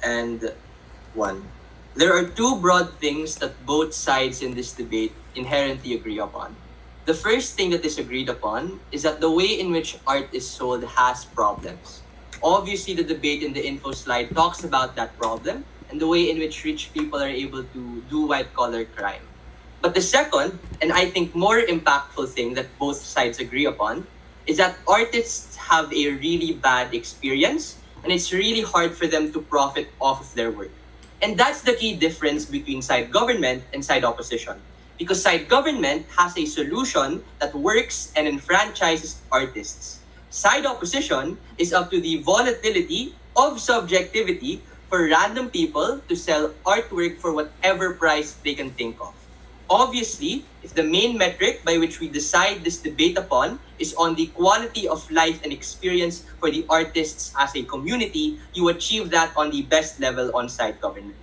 and 1. There are two broad things that both sides in this debate inherently agree upon. The first thing that is agreed upon is that the way in which art is sold has problems. Obviously, the debate in the info slide talks about that problem and the way in which rich people are able to do white-collar crime. But the second, and I think more impactful thing that both sides agree upon, is that artists have a really bad experience and it's really hard for them to profit off of their work. And that's the key difference between side government and side opposition. Because side government has a solution that works and enfranchises artists. Side opposition is up to the volatility of subjectivity for random people to sell artwork for whatever price they can think of. Obviously, if the main metric by which we decide this debate upon is on the quality of life and experience for the artists as a community, you achieve that on the best level on side government.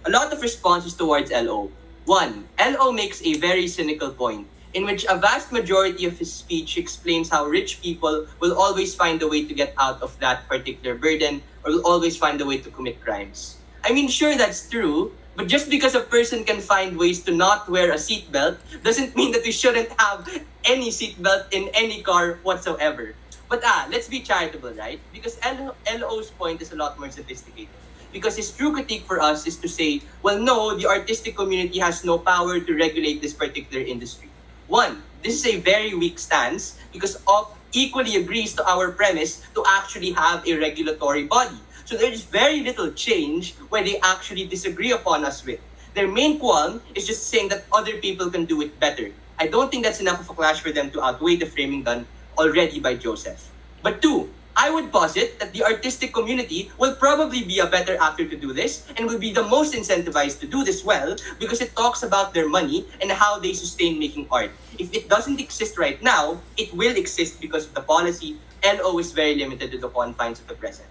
A lot of responses towards LO. 1. LO makes a very cynical point in which a vast majority of his speech explains how rich people will always find a way to get out of that particular burden or will always find a way to commit crimes. I mean, sure, that's true, but just because a person can find ways to not wear a seatbelt doesn't mean that we shouldn't have any seatbelt in any car whatsoever. But let's be charitable, right? Because LO's point is a lot more sophisticated. Because his true critique for us is to say, well, no, the artistic community has no power to regulate this particular industry. 1, this is a very weak stance because OP equally agrees to our premise to actually have a regulatory body. So there's very little change where they actually disagree upon us with. Their main qualm is just saying that other people can do it better. I don't think that's enough of a clash for them to outweigh the framing done already by Joseph. But 2, I would posit that the artistic community will probably be a better actor to do this and will be the most incentivized to do this well because it talks about their money and how they sustain making art. If it doesn't exist right now, it will exist because of the policy. LO is very limited to the confines of the present.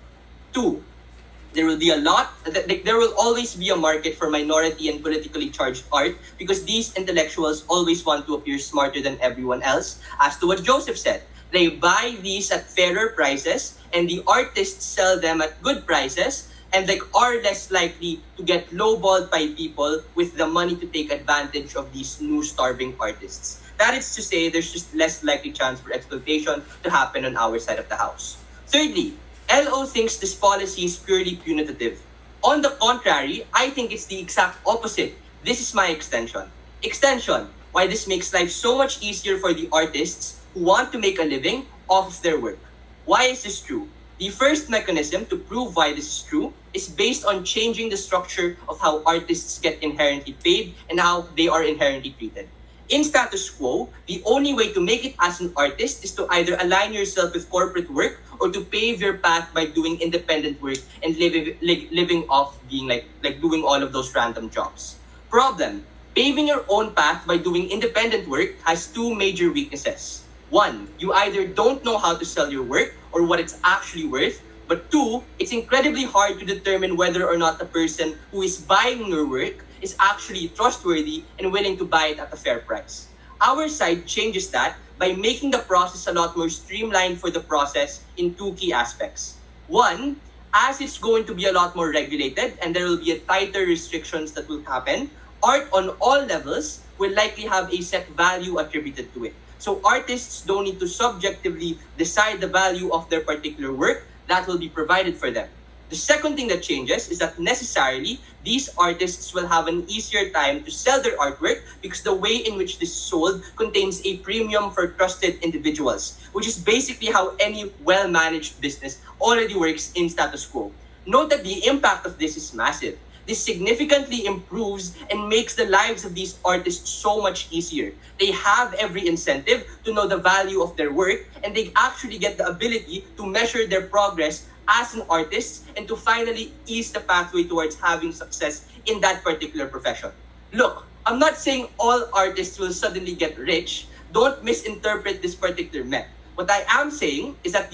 2, there will always be a market for minority and politically charged art because these intellectuals always want to appear smarter than everyone else. As to what Joseph said, they buy these at fairer prices and the artists sell them at good prices and are less likely to get lowballed by people with the money to take advantage of these new starving artists. That is to say, there's just less likely chance for exploitation to happen on our side of the house. Thirdly, LO thinks this policy is purely punitive. On the contrary, I think it's the exact opposite. This is my extension. Extension, why this makes life so much easier for the artists who want to make a living off of their work. Why is this true? The first mechanism to prove why this is true is based on changing the structure of how artists get inherently paid and how they are inherently treated. In status quo, the only way to make it as an artist is to either align yourself with corporate work or to pave your path by doing independent work and living off being like doing all of those random jobs. Problem, paving your own path by doing independent work has two major weaknesses. 1, you either don't know how to sell your work or what it's actually worth, but 2, it's incredibly hard to determine whether or not the person who is buying your work is actually trustworthy and willing to buy it at a fair price. Our side changes that by making the process a lot more streamlined for the process in 2 key aspects. 1, as it's going to be a lot more regulated and there will be a tighter restrictions that will happen, art on all levels will likely have a set value attributed to it. So artists don't need to subjectively decide the value of their particular work. That will be provided for them. The second thing that changes is that necessarily these artists will have an easier time to sell their artwork because the way in which this is sold contains a premium for trusted individuals, which is basically how any well-managed business already works in status quo. Note that the impact of this is massive. This significantly improves and makes the lives of these artists so much easier. They have every incentive to know the value of their work and they actually get the ability to measure their progress as an artist and to finally ease the pathway towards having success in that particular profession. Look, I'm not saying all artists will suddenly get rich. Don't misinterpret this particular myth. What I am saying is that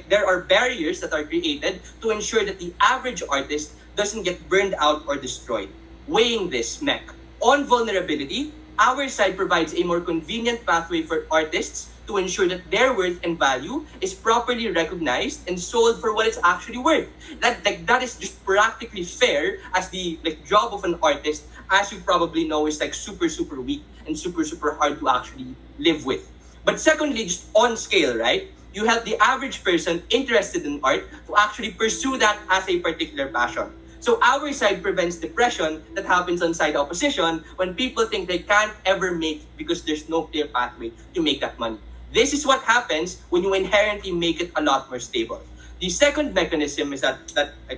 there are barriers that are created to ensure that the average artist doesn't get burned out or destroyed. Weighing this mech. On vulnerability, our side provides a more convenient pathway for artists to ensure that their worth and value is properly recognized and sold for what it's actually worth. That is just practically fair, as the job of an artist, as you probably know, is super weak and super hard to actually live with. But secondly, just on scale, right? You have the average person interested in art to actually pursue that as a particular passion. So our side prevents depression that happens on side opposition when people think they can't ever make it because there's no clear pathway to make that money. This is what happens when you inherently make it a lot more stable. The second mechanism is that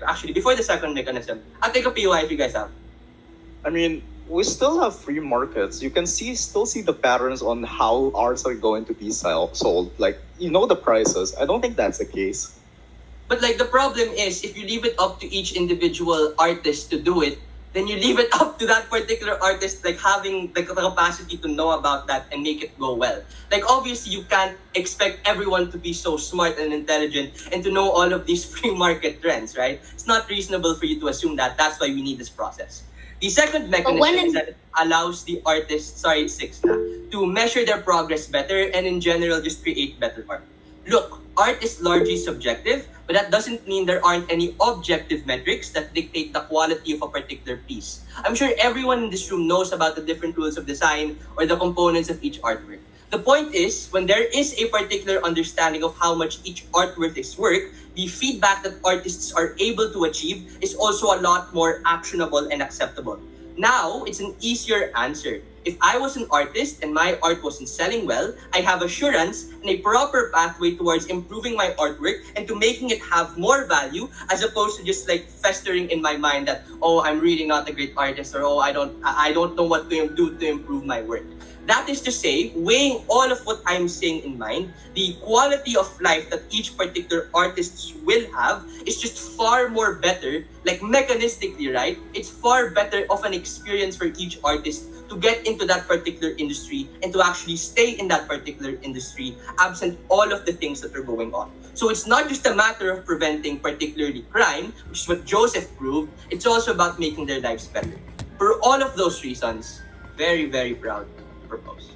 actually, before the second mechanism, I'll take a POI if you guys have. I mean, we still have free markets. You can still see the patterns on how arts are going to be sold. Like, you know the prices. I don't think that's the case. But the problem is, if you leave it up to each individual artist to do it, then you leave it up to that particular artist having the capacity to know about that and make it go well. Obviously, you can't expect everyone to be so smart and intelligent and to know all of these free market trends, right? It's not reasonable for you to assume that. That's why we need this process. The second mechanism is that it allows the artists, to measure their progress better and in general just create better art. Look, art is largely subjective, but that doesn't mean there aren't any objective metrics that dictate the quality of a particular piece. I'm sure everyone in this room knows about the different rules of design or the components of each artwork. The point is, when there is a particular understanding of how much each artwork is worth, the feedback that artists are able to achieve is also a lot more actionable and acceptable. Now, it's an easier answer. If I was an artist and my art wasn't selling well, I have assurance and a proper pathway towards improving my artwork and to making it have more value, as opposed to just festering in my mind that, oh, I'm really not a great artist, or oh, I don't know what to do to improve my work. That is to say, weighing all of what I'm saying in mind, the quality of life that each particular artist will have is just far more better, mechanistically, right? It's far better of an experience for each artist to get into that particular industry and to actually stay in that particular industry, absent all of the things that are going on. So it's not just a matter of preventing particularly crime, which is what Joseph proved, it's also about making their lives better. For all of those reasons, very, very proud to propose.